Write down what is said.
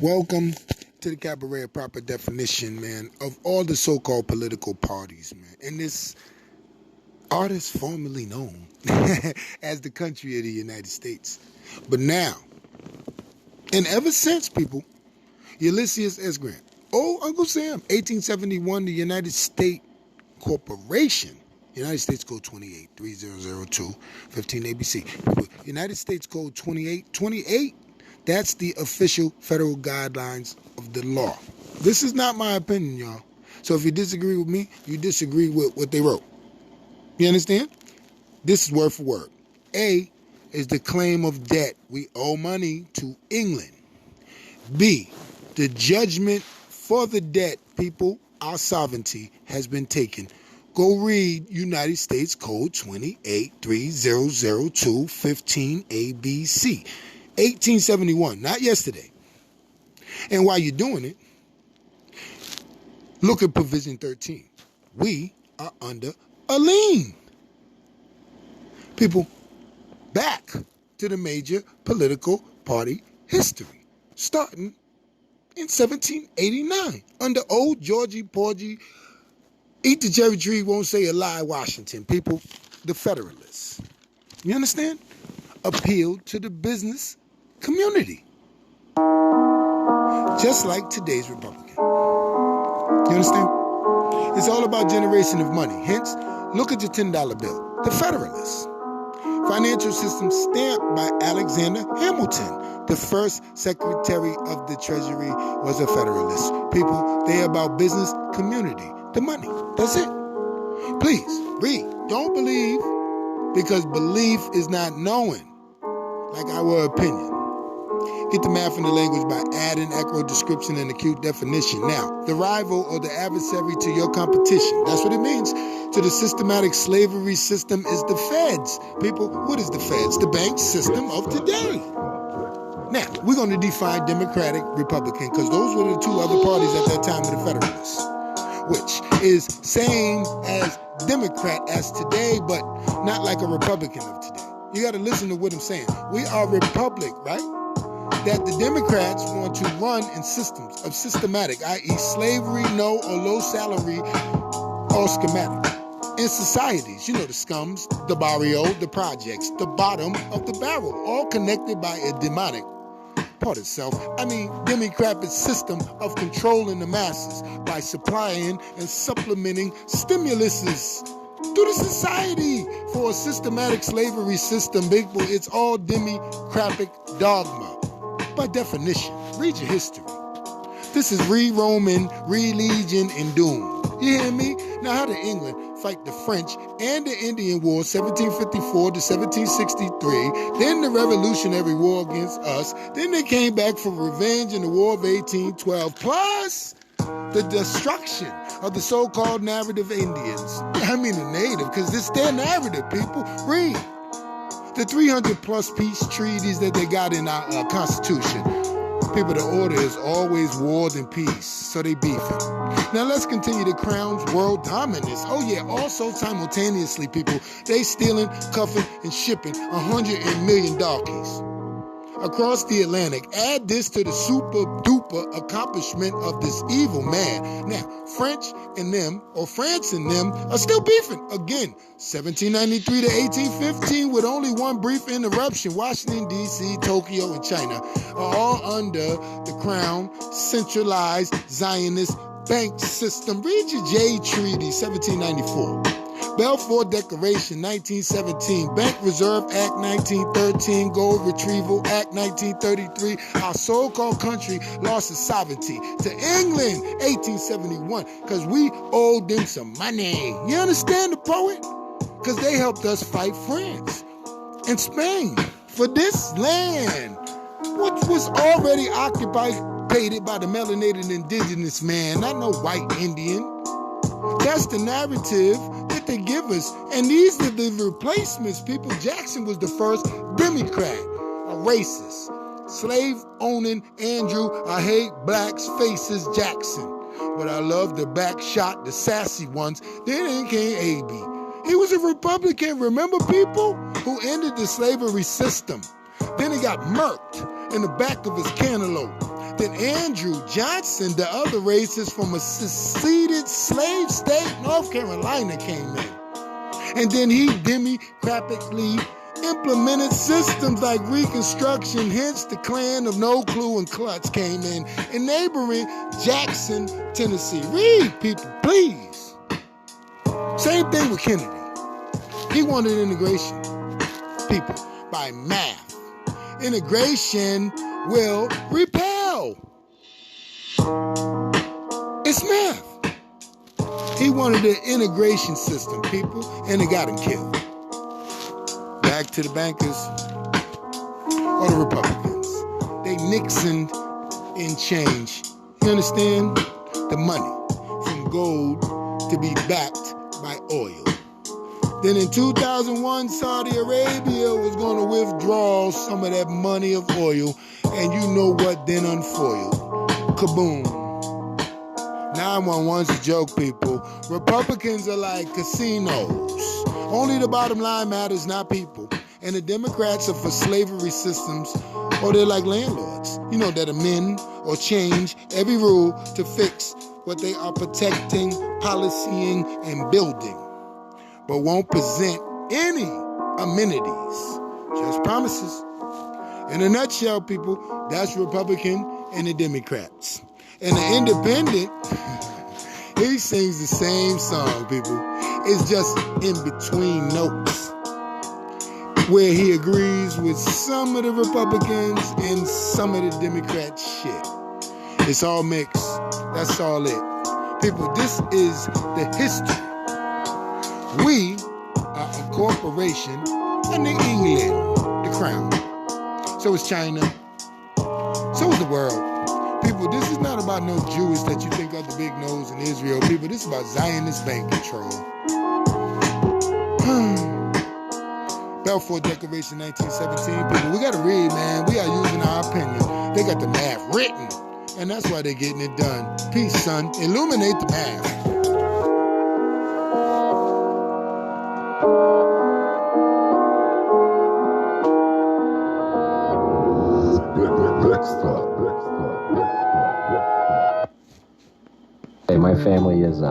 Welcome to the Cabaret Proper Definition, man, of all the so-called political parties, man. And this artist formerly known as the country of the United States. But now, and ever since, people, Ulysses S. Grant, Uncle Sam, 1871, the United States Corporation, United States Code 28, 3002, 15 ABC. United States Code 28, that's the official federal guidelines of the law. This is not my opinion, y'all. So if you disagree with me, you disagree with what they wrote. You understand? This is word for word. A is the claim of debt. We owe money to England. B, the judgment for the debt, people, our sovereignty has been taken. Go read United States Code 28, 3002, 15 ABC. 1871, not yesterday. And while you're doing it, look at Provision 13. We are under a lien. People, back to the major political party history, starting in 1789, under old Georgie Porgy, eat the cherry tree, won't say a lie, Washington. People, the Federalists, you understand? Appealed to the business community, just like today's Republican. You understand? It's all about generation of money. Hence, look at your $10 bill. The Federalists. Financial system stamped by Alexander Hamilton. The first Secretary of the Treasury was a Federalist. People, they about business community. The money. That's it. Please, read. Don't believe, because belief is not knowing, like our opinion. Get the math and the language by adding acro description and acute definition. Now, the rival or the adversary to your competition, that's what it means. To the systematic slavery system is the feds. People, what is the feds? The bank system of today. Now, we're going to define Democratic, Republican, because those were the two other parties at that time of the Federalists, which is same as Democrat as today, but not like a Republican of today. You got to listen to what I'm saying. We are republic, right? That the Democrats want to run in systems of systematic, i.e. slavery, no or low salary, or schematic. In societies, you know, the scums, the barrio, the projects, the bottom of the barrel, all connected by a demonic part itself. Democratic system of controlling the masses by supplying and supplementing stimuluses to the society for a systematic slavery system. People, it's all democratic dogma. By definition, read your history. This is re-Roman, re-Legion, and doom. You hear me? Now, how did England fight the French and the Indian War, 1754 to 1763, then the Revolutionary War against us, then they came back for revenge in the War of 1812, plus the destruction of the so-called narrative Indians. The native, because it's their narrative, people. Read. The 300-plus peace treaties that they got in our Constitution. People, the order is always war and peace, so they beefing. Now let's continue the crown's world dominance. Oh yeah, also simultaneously, people, they stealing, cuffing, and shipping 100 million darkies across the Atlantic. Add this to the super duper accomplishment of this evil man. Now, France and them are still beefing. Again, 1793 to 1815, with only one brief interruption. Washington, D.C., Tokyo, and China are all under the crown centralized Zionist bank system. Read your Jay Treaty, 1794. Balfour Declaration, 1917. Bank Reserve Act, 1913. Gold Retrieval Act, 1933. Our so-called country lost its sovereignty to England, 1871, because we owed them some money. You understand the poet? Because they helped us fight France and Spain for this land, which was already occupied by the melanated indigenous man, not no white Indian. That's the narrative that they give us. And these are the replacements, people. Jackson was the first Democrat, a racist, slave-owning Andrew, I hate blacks, faces Jackson. But I love the back shot, the sassy ones. Then came A.B. He was a Republican, remember, people, who ended the slavery system. Then he got murked in the back of his cantaloupe. Then Andrew Johnson, the other racist from a seceded slave state, North Carolina, came in. And then he democratically implemented systems like Reconstruction, hence the Klan of No Clue and Klutz came in neighboring Jackson, Tennessee. Read, people, please. Same thing with Kennedy. He wanted integration, people, by math. Integration will repel. It's math. He wanted an integration system, people, and it got him killed. Back to the bankers or the Republicans. They Nixoned in change. You understand? The money from gold to be backed by oil. Then in 2001, Saudi Arabia was going to withdraw some of that money of oil, and you know what then unfoiled. Kaboom. 911's a joke, people. Republicans are like casinos. Only the bottom line matters, not people. And the Democrats are for slavery systems, or they're like landlords, that amend or change every rule to fix what they are protecting, policying, and building, but won't present any amenities, just promises. In a nutshell, people, that's Republican and the Democrats. And the independent, he sings the same song, people. It's just in between notes, where he agrees with some of the Republicans and some of the Democrat shit. It's all mixed. That's all it. People, this is the history. We are a corporation under England, the crown. So is China. So is the world. People, this is not about no Jewish that you think are the big nose in Israel. People, this is about Zionist bank control. Balfour Declaration 1917. People, we got to read, man. We are using our opinion. They got the math written, and that's why they're getting it done. Peace, son. Illuminate the math. Hey, my family is